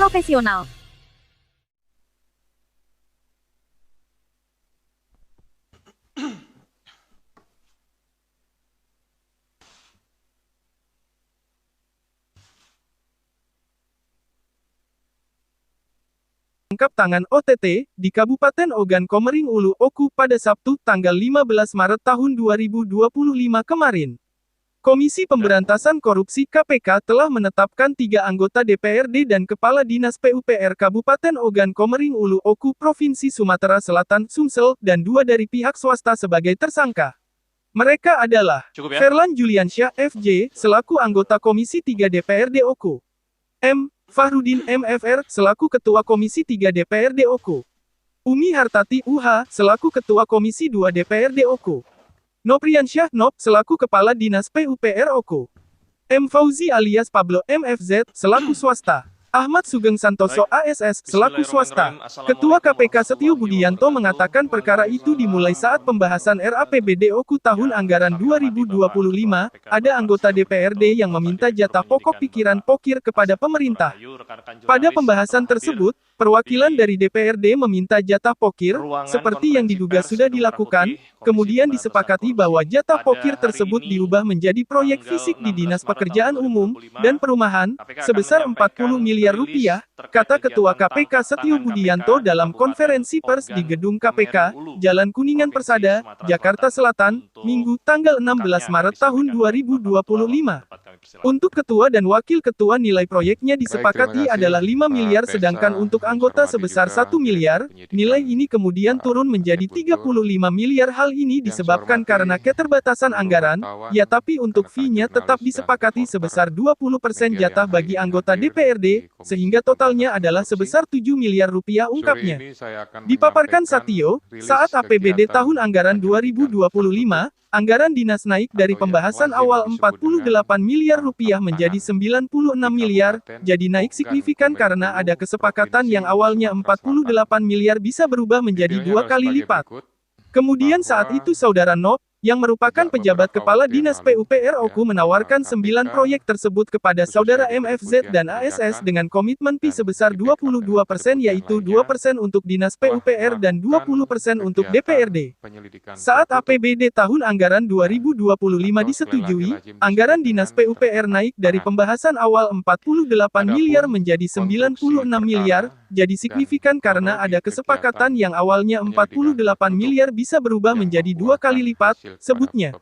profesional. Tangkap tangan OTT di Kabupaten Ogan Komering Ulu, Oku pada Sabtu tanggal 15 Maret tahun 2025 kemarin. Komisi Pemberantasan Korupsi KPK telah menetapkan 3 anggota DPRD dan Kepala Dinas PUPR Kabupaten Ogan Komering Ulu, Oku, Provinsi Sumatera Selatan, Sumsel, dan 2 dari pihak swasta sebagai tersangka. Mereka adalah Ferlan Juliansyah, FJ, selaku anggota Komisi 3 DPRD Oku. M. Fahrudin, MFR, selaku Ketua Komisi 3 DPRD Oku. Umi Hartati, UH, selaku Ketua Komisi 2 DPRD Oku. Nopriansyah, Nop, selaku Kepala Dinas PUPR Oku. M. Fauzi alias Pablo, MFZ, selaku swasta. Ahmad Sugeng Santoso, ASS, selaku swasta. Ketua KPK Setio Budianto mengatakan perkara itu dimulai saat pembahasan RAPBD Oku tahun anggaran 2025, ada anggota DPRD yang meminta jatah pokok pikiran pokir kepada pemerintah. Pada pembahasan tersebut, perwakilan dari DPRD meminta jatah pokir, seperti yang diduga sudah dilakukan, kemudian disepakati bahwa jatah pokir tersebut diubah menjadi proyek fisik di Dinas Pekerjaan Umum dan Perumahan, sebesar 40 miliar rupiah, kata Ketua KPK Setio Budianto dalam konferensi pers di Gedung KPK, Jalan Kuningan Persada, Jakarta Selatan, Minggu tanggal 16 Maret tahun 2025. Untuk ketua dan wakil ketua nilai proyeknya disepakati adalah 5 miliar sedangkan untuk anggota sebesar 1 miliar, nilai ini kemudian turun menjadi 35 miliar. Hal ini disebabkan karena keterbatasan anggaran, ya tapi untuk fee-nya tetap disepakati sebesar 20% jatah bagi anggota DPRD, sehingga totalnya adalah sebesar 7 miliar rupiah ungkapnya. Dipaparkan Satio, saat APBD tahun anggaran 2025, anggaran dinas naik dari pembahasan awal 48 miliar rupiah menjadi 96 miliar, jadi naik signifikan karena ada kesepakatan yang awalnya 48 miliar bisa berubah menjadi 2 kali lipat. Kemudian saat itu Saudara Nop, yang merupakan pejabat kepala Dinas PUPR Oku menawarkan 9 proyek tersebut kepada Saudara MFZ dan ASS dengan komitmen fee sebesar 22% yaitu 2% untuk Dinas PUPR dan 20% untuk DPRD. Saat APBD tahun anggaran 2025 disetujui, anggaran Dinas PUPR naik dari pembahasan awal 48 miliar menjadi 96 miliar, jadi signifikan karena ada kesepakatan yang awalnya 48 miliar bisa berubah menjadi 2 kali lipat, sebutnya.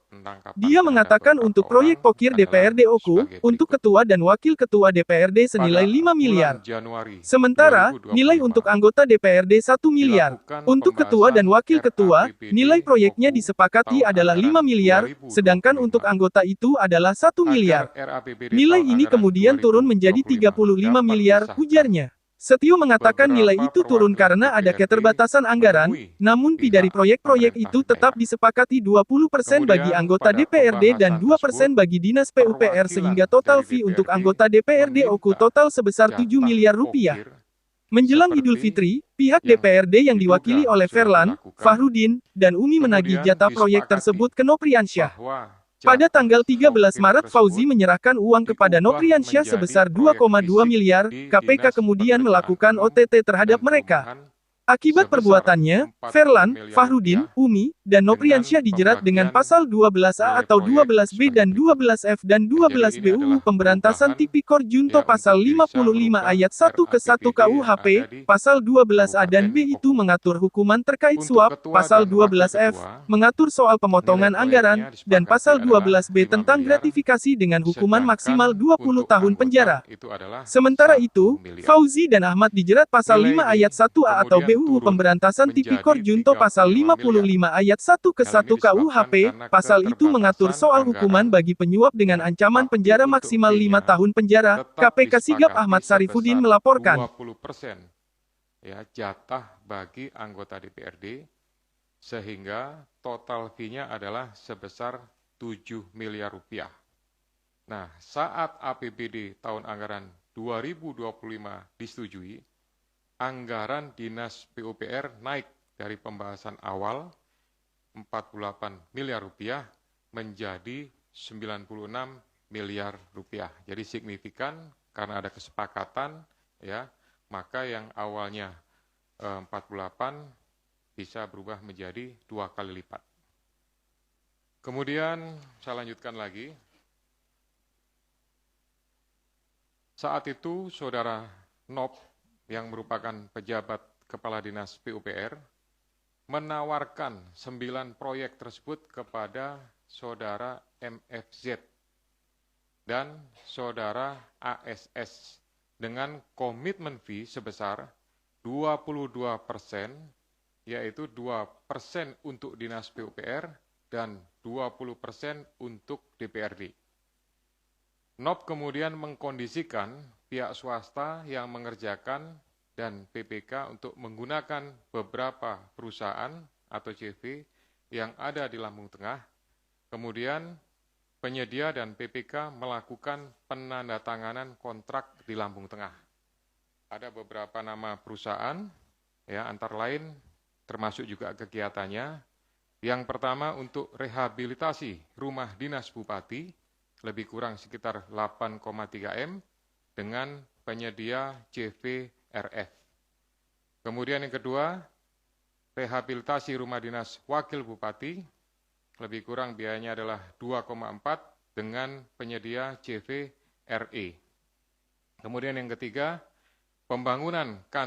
Dia mengatakan untuk proyek pokir DPRD Oku, untuk ketua dan wakil ketua DPRD senilai 5 miliar. Sementara, nilai untuk anggota DPRD 1 miliar. Untuk ketua dan wakil ketua, nilai proyeknya disepakati adalah 5 miliar, sedangkan untuk anggota itu adalah 1 miliar. Nilai ini kemudian turun menjadi 35 miliar, ujarnya. Setio mengatakan nilai itu turun karena ada keterbatasan anggaran, namun fee dari proyek-proyek itu tetap disepakati 20% bagi anggota DPRD dan 2% bagi Dinas PUPR sehingga total fee untuk anggota DPRD Oku total sebesar 7 miliar rupiah. Menjelang Idul Fitri, pihak DPRD yang diwakili oleh Ferlan, Fahrudin, dan Umi menagih jatah proyek tersebut ke Nopriansyah. Pada tanggal 13 Maret Fauzi menyerahkan uang kepada Nopriansyah sebesar 2,2 miliar, KPK kemudian melakukan OTT terhadap mereka. Akibat perbuatannya, Ferlan, Fahrudin, Umi, dan Nopriansyah dijerat dengan pasal 12A atau 12B dan 12F dan 12B UU Pemberantasan Tipikor Junto pasal 55 ayat 1 ke 1 KUHP, pasal 12A dan B itu mengatur hukuman terkait suap, pasal 12F mengatur soal pemotongan anggaran, dan pasal 12B tentang gratifikasi dengan hukuman maksimal 20 tahun penjara. Sementara itu, Fauzi dan Ahmad dijerat pasal 5 ayat 1A atau B UU Pemberantasan Tipikor Junto pasal 55 ayat 1 ke 1 KUHP, pasal itu mengatur soal hukuman bagi penyuap dengan ancaman penjara maksimal 5 tahun penjara, KPK Sigap Ahmad Sarifuddin melaporkan. 20% ya, jatah bagi anggota DPRD, sehingga total fee-nya adalah sebesar 7 miliar rupiah. Nah, saat APBD tahun anggaran 2025 disetujui, anggaran Dinas PUPR naik dari pembahasan awal 48 miliar rupiah menjadi 96 miliar rupiah. Jadi signifikan karena ada kesepakatan ya maka yang awalnya 48 bisa berubah menjadi 2 kali lipat. Kemudian saya lanjutkan lagi. Saat itu Saudara Nop yang merupakan pejabat Kepala Dinas PUPR menawarkan 9 proyek tersebut kepada Saudara MFZ dan Saudara ASS dengan komitmen fee sebesar 22%, yaitu 2% untuk Dinas PUPR dan 20% untuk DPRD. NOP kemudian mengkondisikan pihak swasta yang mengerjakan dan PPK untuk menggunakan beberapa perusahaan atau CV yang ada di Lampung Tengah. Kemudian penyedia dan PPK melakukan penandatanganan kontrak di Lampung Tengah. Ada beberapa nama perusahaan, ya, antara lain termasuk juga kegiatannya. Yang pertama untuk rehabilitasi rumah dinas bupati, lebih kurang sekitar 8,3 M dengan penyedia CVRF. Kemudian yang kedua, rehabilitasi rumah dinas wakil bupati, lebih kurang biayanya adalah 2,4 dengan penyedia CVRE. Kemudian yang ketiga, pembangunan kantor